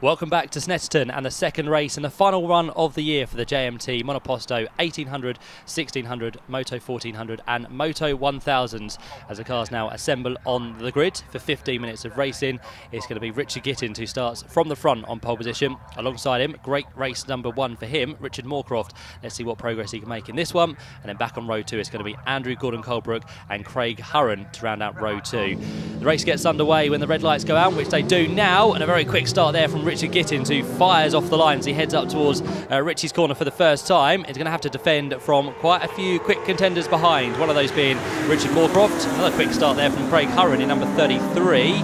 Welcome back to Snetterton and the second race and the final run of the year for the JMT Monoposto 1800, 1600, Moto 1400 and Moto 1000 as the cars now assemble on the grid for 15 minutes of racing. It's going to be Richard Gittins who starts from the front on pole position. Alongside him, great race number one for him, Richard Moorcroft. Let's see what progress he can make in this one. And then back on row two, it's going to be Andrew Gordon-Colebrook and Craig Hurren to round out row two. The race gets underway when the red lights go out, which they do now, and a very quick start there from Richard Gittins, who fires off the line as he heads up towards Richie's corner for the first time. He's going to have to defend from quite a few quick contenders behind, one of those being Richard Moorcroft. Another quick start there from Craig Hurren in number 33.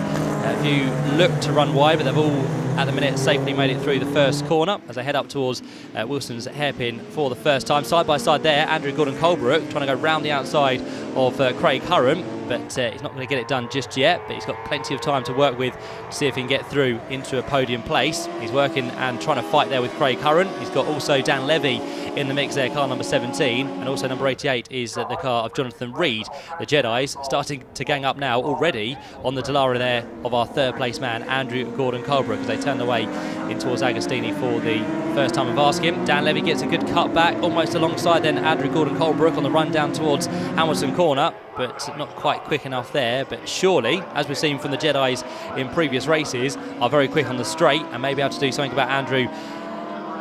Who look to run wide, but they've all at the minute safely made it through the first corner as they head up towards Wilson's hairpin for the first time. Side by side there, Andrew Gordon-Colebrook trying to go round the outside of Craig Hurren, but he's not going to get it done just yet, but he's got plenty of time to work with to see if he can get through into a podium place. He's working and trying to fight there with Craig Hurren. He's got also Dan Levy in the mix there, car number 17, and also number 88 is the car of Jonathan Reed. The Jedis starting to gang up now already on the Dallara there of our third place man, Andrew Gordon-Colebrook, as they turn the way in towards Agostini for the first time of asking. Dan Levy gets a good cut back, almost alongside then Andrew Gordon-Colebrook on the run down towards Hamilton Corner, but not quite quick enough there. But surely, as we've seen from the Jedis in previous races, are very quick on the straight and may be able to do something about Andrew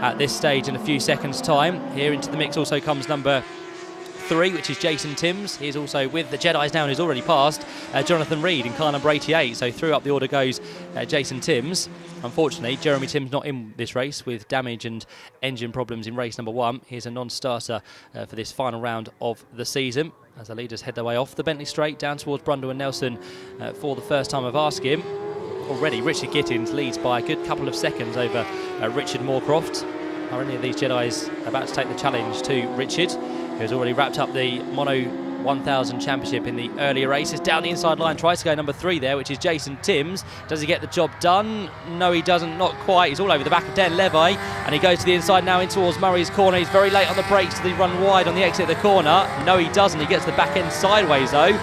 at this stage in a few seconds' time. Here into the mix also comes number 3, which is Jason Timms. He's also with the Jedis now and he's already passed Jonathan Reed in car number 88. So through up the order goes Jason Timms. Unfortunately, Jeremy Timms not in this race with damage and engine problems in race number 1. Here's a non-starter for this final round of the season as the leaders head their way off the Bentley Straight down towards Brundle and Nelson for the first time of asking. Already Richard Gittins leads by a good couple of seconds over Richard Moorcroft. Are any of these Jedis about to take the challenge to Richard, who's already wrapped up the Mono 1000 championship in the earlier races? Down the inside line, tries to go number 3 there, which is Jason Timms. Does he get the job done? No, he doesn't, not quite. He's all over the back of Dan Levy, and he goes to the inside now in towards Murray's corner. He's very late on the brakes to the run wide on the exit of the corner. No, he doesn't. He gets the back end sideways though.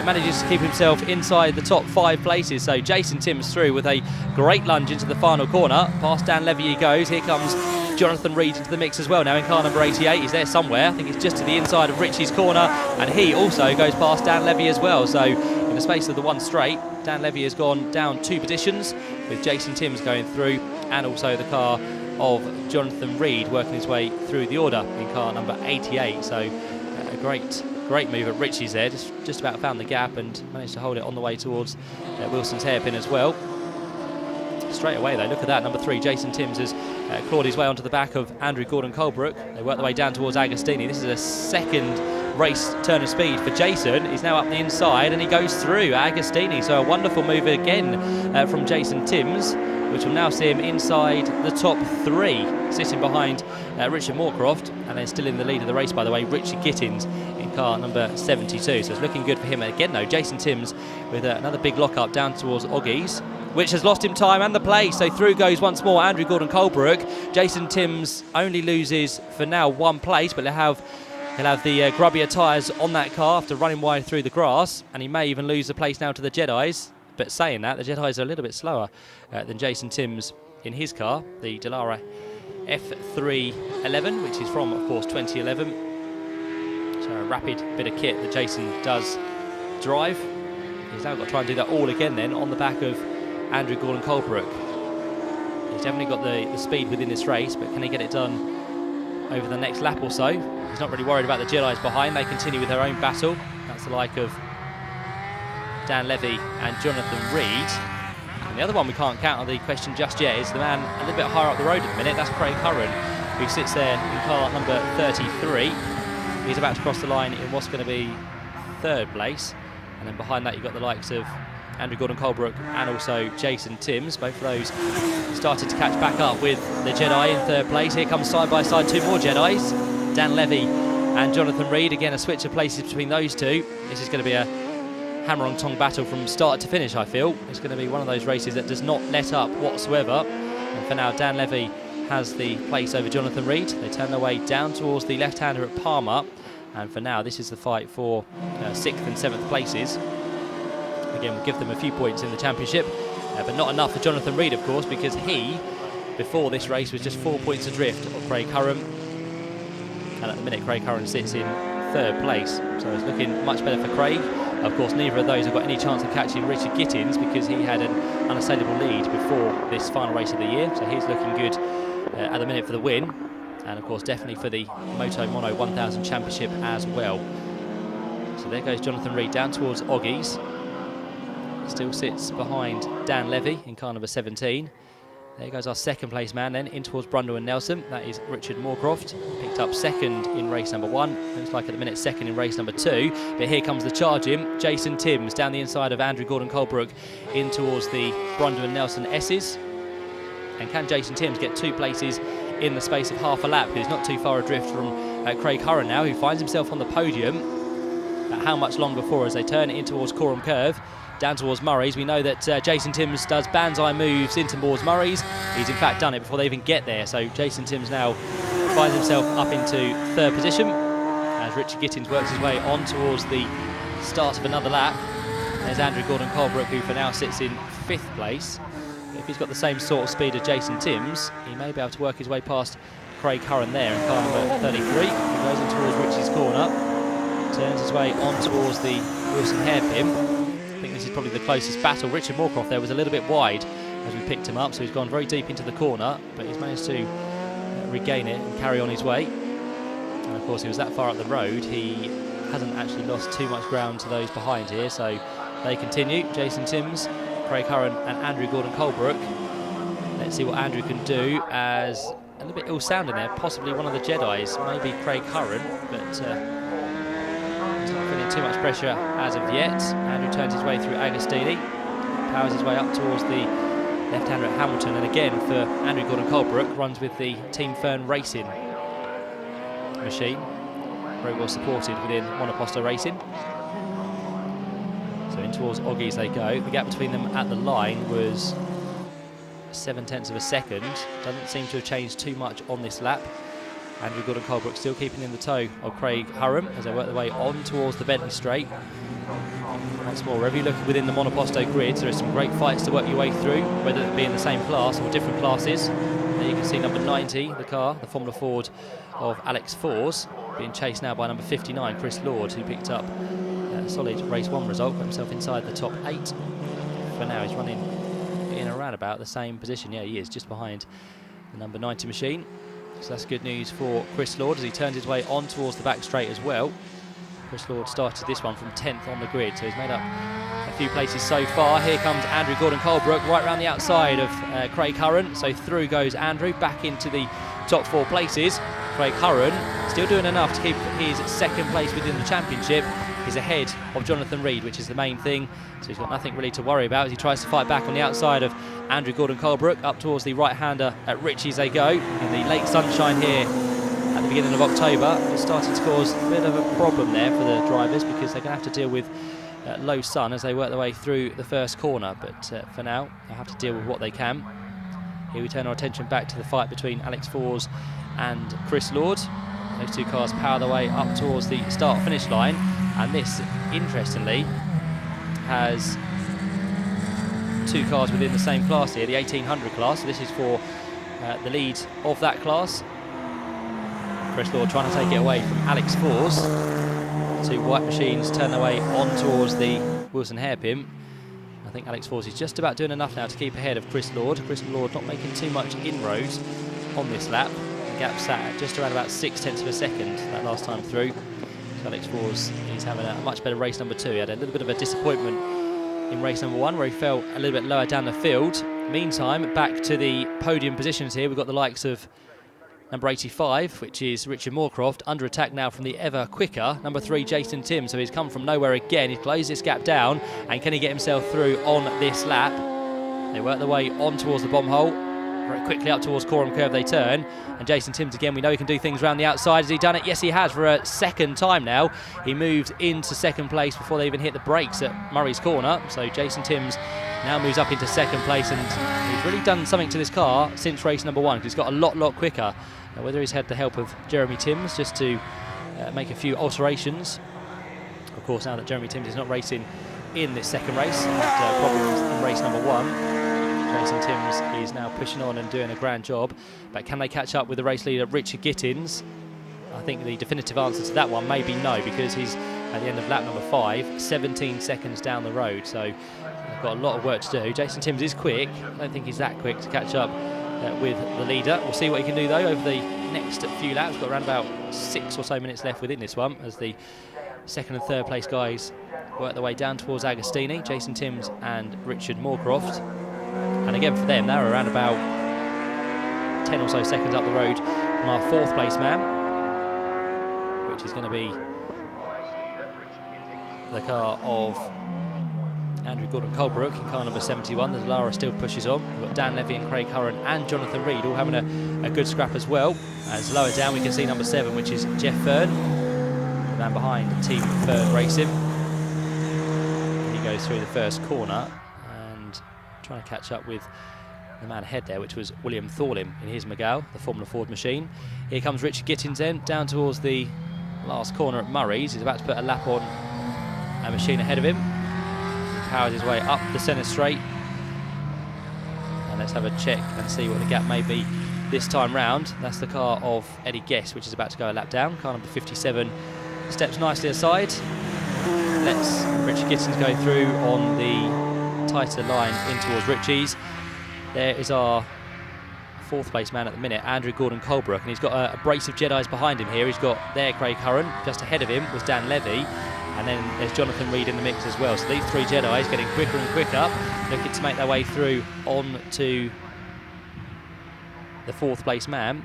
Manages to keep himself inside the top 5 places. So Jason Timms through with a great lunge into the final corner. Past Dan Levy he goes. Here comes Jonathan Reed into the mix as well now in car number 88. He's there somewhere. I think it's just to the inside of Richie's corner, and he also goes past Dan Levy as well. So in the space of the one straight, Dan Levy has gone down 2 positions with Jason Timms going through, and also the car of Jonathan Reed working his way through the order in car number 88. So a great move at Richie's there, just about found the gap and managed to hold it on the way towards Wilson's hairpin as well. Straight away though, look at that, number 3 Jason Timms has clawed his way onto the back of Andrew Gordon-Colebrook. They work their way down towards Agostini. This is a second race turn of speed for Jason. He's now up the inside and he goes through Agostini, so a wonderful move again from Jason Timms, which will now see him inside the top 3, sitting behind Richard Moorcroft, and then still in the lead of the race, by the way, Richard Gittins in car number 72. So it's looking good for him. And again, though, Jason Timms with another big lock-up down towards Oggies, which has lost him time and the place. So through goes once more Andrew Gordon-Colebrook. Jason Timms only loses for now 1 place, but he'll have the grubbier tyres on that car after running wide through the grass, and he may even lose the place now to the Jedis. But saying that, the Jedis are a little bit slower than Jason Timms in his car, the Dallara F311, which is from, of course, 2011. So a rapid bit of kit that Jason does drive. He's now got to try and do that all again then on the back of Andrew Gordon-Colebrook. He's definitely got the speed within this race, but can he get it done over the next lap or so? He's not really worried about the Jedis behind. They continue with their own battle. That's the like of Dan Levy and Jonathan Reed. And the other one we can't count on the question just yet is the man a little bit higher up the road at the minute. That's Craig Hurren, who sits there in car number 33. He's about to cross the line in what's going to be 3rd place. And then behind that you've got the likes of Andrew Gordon-Colebrook and also Jason Timms. Both of those started to catch back up with the Jedi in 3rd place. Here comes side by side 2 more Jedis, Dan Levy and Jonathan Reed. Again, a switch of places between those two. This is going to be a hammer-on-tongue battle from start to finish, I feel. It's going to be one of those races that does not let up whatsoever. And for now, Dan Levy has the place over Jonathan Reed. They turn their way down towards the left-hander at Palmer. And for now, this is the fight for 6th and 7th places. Again, we'll give them a few points in the championship, but not enough for Jonathan Reed, of course, because he before this race was just 4 points adrift of Craig Curran. And at the minute, Craig Curran sits in 3rd place. So it's looking much better for Craig. Of course, neither of those have got any chance of catching Richard Gittins because he had an unassailable lead before this final race of the year. So he's looking good at the minute for the win. And of course, definitely for the Mono 1000 Championship as well. So there goes Jonathan Reed down towards Oggies. Still sits behind Dan Levy in car number 17. There goes our 2nd place man then in towards Brundle and Nelson. That is Richard Moorcroft. Picked up 2nd in race number 1. Looks like at the minute 2nd in race number 2. But here comes the charge in. Jason Timms down the inside of Andrew Gordon-Colebrook in towards the Brundle and Nelson S's. And can Jason Timms get 2 places in the space of half a lap? He's not too far adrift from Craig Curran now, who finds himself on the podium. But how much longer for as they turn it in towards Coram Curve? Down towards Murray's. We know that Jason Timms does banzai moves in towards Murray's. He's in fact done it before they even get there. So Jason Timms now finds himself up into 3rd position as Richard Gittins works his way on towards the start of another lap. There's Andrew Gordon-Colebrook, who for now sits in 5th place. If he's got the same sort of speed as Jason Timms, he may be able to work his way past Craig Curran there in car number 33. He goes in towards Richie's corner, turns his way on towards the Wilson hairpin. I think this is probably the closest battle. Richard Moorcroft there was a little bit wide as we picked him up, so he's gone very deep into the corner, but he's managed to regain it and carry on his way. And of course, he was that far up the road, he hasn't actually lost too much ground to those behind here, so they continue. Jason Timms, Craig Curran and Andrew Gordon-Colebrook. Let's see what Andrew can do, as a little bit ill-sounding there, possibly one of the Jedis, maybe Craig Curran, but he's not feeling too much pressure as of yet. Andrew turns his way through Agostini, powers his way up towards the left-hander at Hamilton, and again for Andrew Gordon-Colebrook, runs with the Team Fern Racing machine, very well supported within Monoposto Racing. So in towards Oggies they go. The gap between them at the line was 0.7 of a second. Doesn't seem to have changed too much on this lap. Andrew Gordon-Colebrook still keeping in the tow of Craig Curran as they work their way on towards the Bentley Straight. Once more, wherever you look within the Monoposto grids, there are some great fights to work your way through, whether it be in the same class or different classes. There you can see number 90, the car, the Formula Ford of Alex Fors, being chased now by number 59, Chris Lord, who picked up a solid race 1 result, got himself inside the top 8. For now, he's running in around about the same position. Yeah, he is, just behind the number 90 machine. So that's good news for Chris Lord as he turns his way on towards the back straight as well. Chris Lord started this one from 10th on the grid, so he's made up a few places so far. Here comes Andrew Gordon-Colebrook right round the outside of Craig Curran. So through goes Andrew, back into the top 4 places. Craig Curran still doing enough to keep his 2nd place within the championship. He's ahead of Jonathan Reed, which is the main thing. So he's got nothing really to worry about as he tries to fight back on the outside of Andrew Gordon-Colebrook, up towards the right-hander at Ritchie's they go. In the late sunshine here at the beginning of October, it's starting to cause a bit of a problem there for the drivers because they're going to have to deal with low sun as they work their way through the first corner. But for now, they'll have to deal with what they can. Here we turn our attention back to the fight between Alex Fors and Chris Lord. Those two cars power their way up towards the start-finish line. And this, interestingly, has 2 cars within the same class here, the 1800 class. So this is for the lead of that class. Chris Lord trying to take it away from Alex Fors. 2 white machines turn their way on towards the Wilson hairpin. I think Alex Fors is just about doing enough now to keep ahead of Chris Lord. Chris Lord not making too much inroads on this lap. The gap sat at just around about 0.6 of a second that last time through. So Alex Fors is having a much better race number 2. He had a little bit of a disappointment in race number 1 where he fell a little bit lower down the field. Meantime, back to the podium positions here. We've got the likes of number 85, which is Richard Moorcroft, under attack now from the ever quicker number 3, Jason Timms. So he's come from nowhere again. He's closed this gap down, and can he get himself through on this lap? They work their way on towards the bomb hole. Very quickly up towards Coram Curve they turn, and Jason Timms again, we know he can do things around the outside. Has he done it? Yes, he has, for a 2nd time now. He moved into 2nd place before they even hit the brakes at Murray's corner. So Jason Timms now moves up into 2nd place, and he's really done something to this car since race number 1, because he's got a lot quicker. Now, whether he's had the help of Jeremy Timms just to make a few alterations. Of course, now that Jeremy Timms is not racing in this 2nd race after problems in race number 1. Jason Timms is now pushing on and doing a grand job, but can they catch up with the race leader Richard Gittins? I think the definitive answer to that one may be no, because he's at the end of lap number 5, 17 seconds down the road, so they've got a lot of work to do. Jason Timms is quick. I don't think he's that quick to catch up with the leader. We'll see what he can do though over the next few laps. We've got around about 6 or so minutes left within this one as the second and third place guys work their way down towards Agostini, Jason Timms and Richard Moorcroft. And again for them, they're around about 10 or so seconds up the road from our 4th place man, which is going to be the car of Andrew Gordon-Colebrook in car number 71. The Lara still pushes on. We've got Dan Levy and Craig Curran and Jonathan Reed all having a good scrap as well. As lower down we can see number 7, which is Jeff Fern, the man behind Team Fern Racing. He goes through the first corner and trying to catch up with the man ahead there, which was William Thorlim in his Magall, the Formula Ford machine. Here comes Richard Gittins then, down towards the last corner at Murray's. He's about to put a lap on a machine ahead of him. Powers his way up the centre straight, and let's have a check and see what the gap may be this time round. That's the car of Eddie Guest, which is about to go a lap down. Car number 57 steps nicely aside, lets Richard Gittins go through on the tighter line in towards Richie's. There is our 4th place man at the minute, Andrew Gordon-Colebrook, and he's got a brace of Jedis behind him here. He's got there Craig Curran. Just ahead of him was Dan Levy, and then there's Jonathan Reed in the mix as well. So these 3 Jedis getting quicker and quicker, looking to make their way through on to the 4th place man.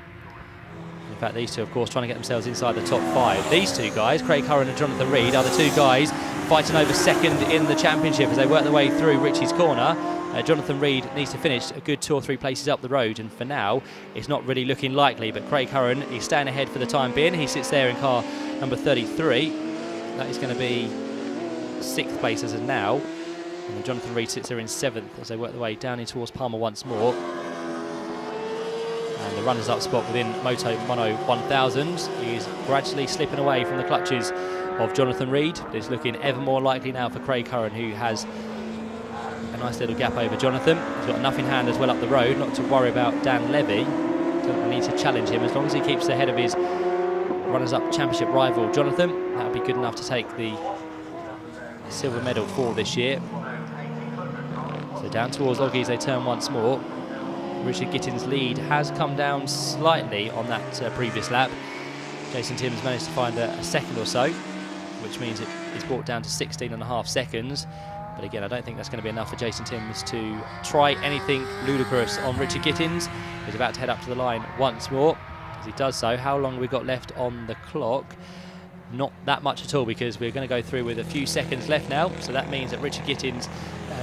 In fact, these 2, of course, trying to get themselves inside the top 5. These 2 guys, Craig Curran and Jonathan Reed, are the 2 guys fighting over second in the championship as they work their way through Richie's corner. Jonathan Reed needs to finish a good 2 or 3 places up the road, and for now it's not really looking likely, but Craig Curran is staying ahead for the time being. He sits there in car number 33. That is going to be 6th place as of now, and then Jonathan Reed sits there in 7th as they work their way down in towards Palmer once more. And the runners up spot within Moto1000 is gradually slipping away from the clutches of Jonathan Reed. It's looking ever more likely now for Craig Curran, who has a nice little gap over Jonathan. He's got enough in hand as well up the road not to worry about Dan Levy. Doesn't need to challenge him as long as he keeps ahead of his runners-up championship rival Jonathan. That would be good enough to take the silver medal for this year. So down towards Oggies they turn once more. Richard Gittins' lead has come down slightly on that previous lap. Jason Timms managed to find a second or so, which means it is brought down to 16.5 seconds. But again, I don't think that's going to be enough for Jason Timms to try anything ludicrous on Richard Gittins. He's about to head up to the line once more. As he does so, how long have we got left on the clock? Not that much at all, because we're going to go through with a few seconds left now. So that means that Richard Gittins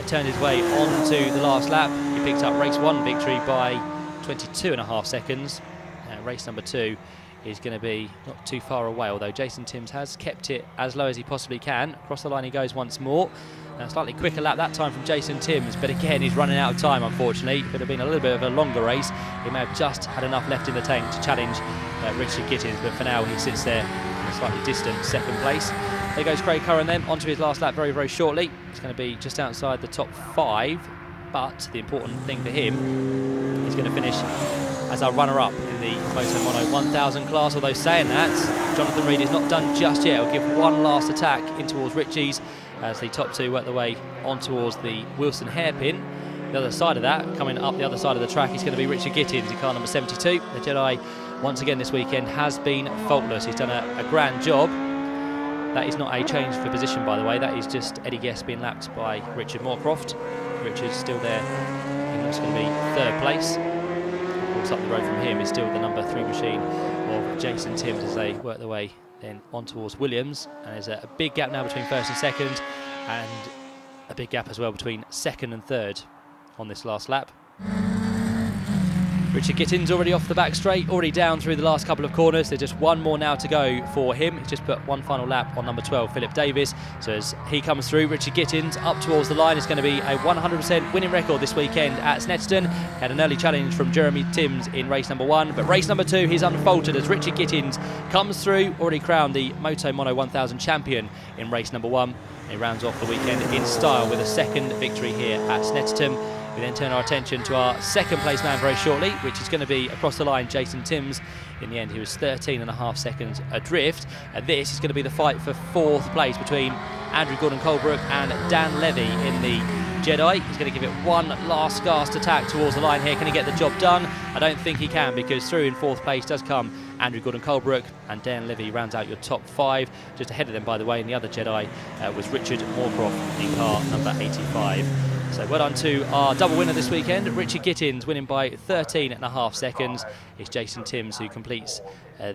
turned his way onto the last lap. He picked up race 1 victory by 22.5 seconds. Race number 2 is going to be not too far away, although Jason Timms has kept it as low as he possibly can. Across the line he goes once more. A slightly quicker lap that time from Jason Timms, but again he's running out of time, unfortunately. It could have been a little bit of a longer race. He may have just had enough left in the tank to challenge Richard Gittins, but for now he sits there in a slightly distant 2nd place. There goes Craig Curran then onto his last lap very, very shortly. It's going to be just outside the top 5, but the important thing for him is going to finish as our runner-up in the Moto1000 class. Although saying that, Jonathan Reed is not done just yet. He'll give one last attack in towards Richie's as the top 2 work their way on towards the Wilson hairpin. The other side of that, coming up the other side of the track, is going to be Richard Gittins in car number 72. The Jedi, once again this weekend, has been faultless. He's done a grand job. That is not a change for position, by the way. That is just Eddie Guest being lapped by Richard Moorcroft. Richard's still there in what's going to be 3rd place. Of course, up the road from him is still the number 3 machine of Jason Timms as they work their way then on towards Williams. And there's a big gap now between 1st and 2nd, and a big gap as well between 2nd and 3rd on this last lap. Richard Gittins already off the back straight, already down through the last couple of corners. There's just one more now to go for him. He's just put one final lap on number 12, Philip Davis. So as he comes through, Richard Gittins up towards the line. It's going to be a 100% winning record this weekend at Snetterton. Had an early challenge from Jeremy Timms in race number 1, but race number 2 he's unfaltered as Richard Gittins comes through, already crowned the Moto1000 champion in race number 1. He rounds off the weekend in style with a 2nd victory here at Snetterton. We then turn our attention to our second place man very shortly, which is going to be across the line Jason Timms. In the end, he was 13.5 seconds adrift. And this is going to be the fight for 4th place between Andrew Gordon-Colebrook and Dan Levy in the Jedi. He's going to give it one last gasp attack towards the line here. Can he get the job done? I don't think he can, because through in 4th place does come Andrew Gordon-Colebrook, and Dan Levy rounds out your top 5. Just ahead of them, by the way, in the other Jedi was Richard Moorcroft in car number 85. So well done to our double winner this weekend. Richard Gittins winning by 13.5 seconds. It's Jason Timms who completes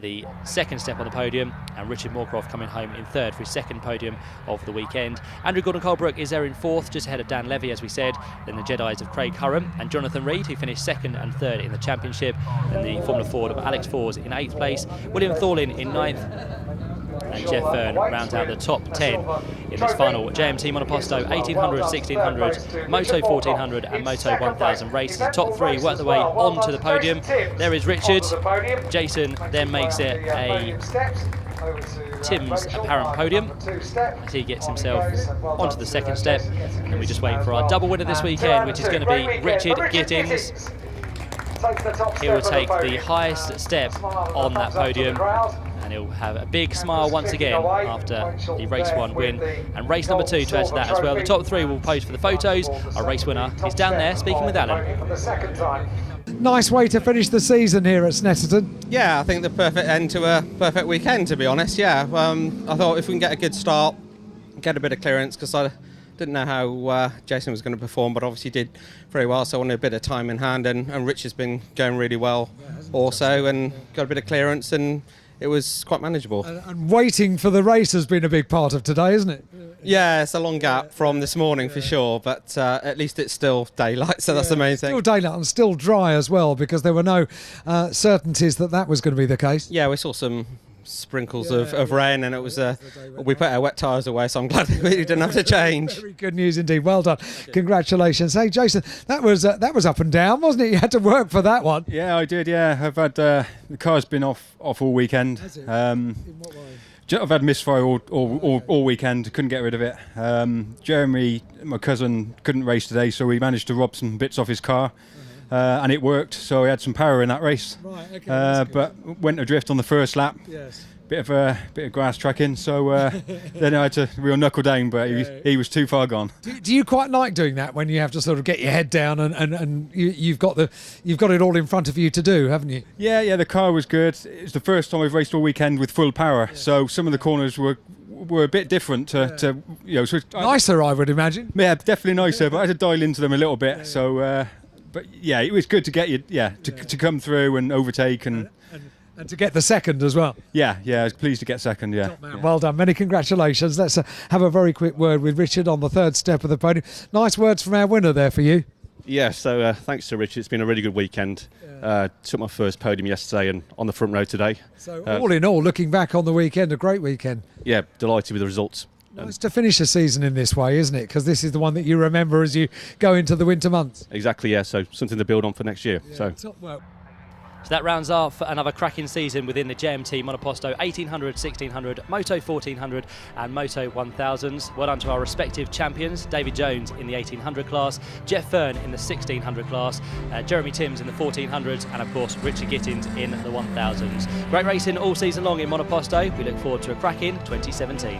the second step on the podium, and Richard Moorcroft coming home in 3rd for his second podium of the weekend. Andrew Gordon-Colebrook is there in 4th, just ahead of Dan Levy, as we said. Then the Jedis of Craig Hurram and Jonathan Reed, who finished 2nd and 3rd in the championship. And the Formula Ford of Alex Fours in 8th place. William Thorlin in 9th. And Jeff Fern rounds out the top 10 in this final JMT Monoposto 1800, 1600, Moto 1400 and Moto 1000 race. The top 3 work their way onto the podium. There is Richard. Jason then makes it a Tim's apparent podium as he gets himself onto the second step. And we just wait for our double winner this weekend, which is going to be Richard Gittins. He will take the highest step on that podium, and he'll have a big smile once again after the race 1 win. And race number 2 to add to that as well. The top 3 will pose for the photos. Our race winner is down there speaking with Alan. Nice way to finish the season here at Snetterton. Yeah, I think the perfect end to a perfect weekend, to be honest. Yeah, I thought if we can get a good start, get a bit of clearance, because I didn't know how Jason was going to perform, but obviously did very well, so I wanted a bit of time in hand, and Rich has been going really well also, and got a bit of clearance, and it was quite manageable. And waiting for the race has been a big part of today, isn't it? Yeah, it's a long gap from this morning for sure, but at least it's still daylight, so that's the main thing. Still daylight and still dry as well, because there were no certainties that was going to be the case. Yeah, we saw some sprinkles of rain, and it was we put our wet tyres away, so I'm glad we didn't have to change. Very good news indeed. Well done. Congratulations. Hey Jason, that was up and down, wasn't it? You had to work for that one. Yeah, I did. Yeah, I've had the car's been off all weekend. Has it? In what way? I've had misfire all weekend. Couldn't get rid of it. Jeremy, my cousin, couldn't race today, so we managed to rob some bits off his car. And it worked, so he had some power in that race. Right, okay, but went adrift on the first lap. Yes. Bit of grass tracking, so then I had to real knuckle down, but he was too far gone. Do you quite like doing that when you have to sort of get your head down and you've got it all in front of you to do, haven't you? Yeah, the car was good. It was the first time I've raced all weekend with full power, so some of the corners were a bit different to So nicer, I would imagine. Yeah, definitely nicer, but I had to dial into them a little bit. So, but yeah, it was good to get you, to come through and overtake and to get the second as well. Yeah, I was pleased to get second. Yeah. Top man. Well done. Many congratulations. Let's have a very quick word with Richard on the 3rd step of the podium. Nice words from our winner there for you. Yeah, so thanks to Richard. It's been a really good weekend. Took my first podium yesterday and on the front row today. So all in all, looking back on the weekend, a great weekend. Yeah, delighted with the results. Nice to finish a season in this way, isn't it? Because this is the one that you remember as you go into the winter months. Exactly, yeah. So something to build on for next year. Yeah, top work. So that rounds off another cracking season within the JMT Monoposto 1800, 1600, Moto 1400 and Moto 1000s. Well done to our respective champions, David Jones in the 1800 class, Jeff Fern in the 1600 class, Jeremy Timms in the 1400s, and of course Richard Gittins in the 1000s. Great racing all season long in Monoposto. We look forward to a cracking 2017.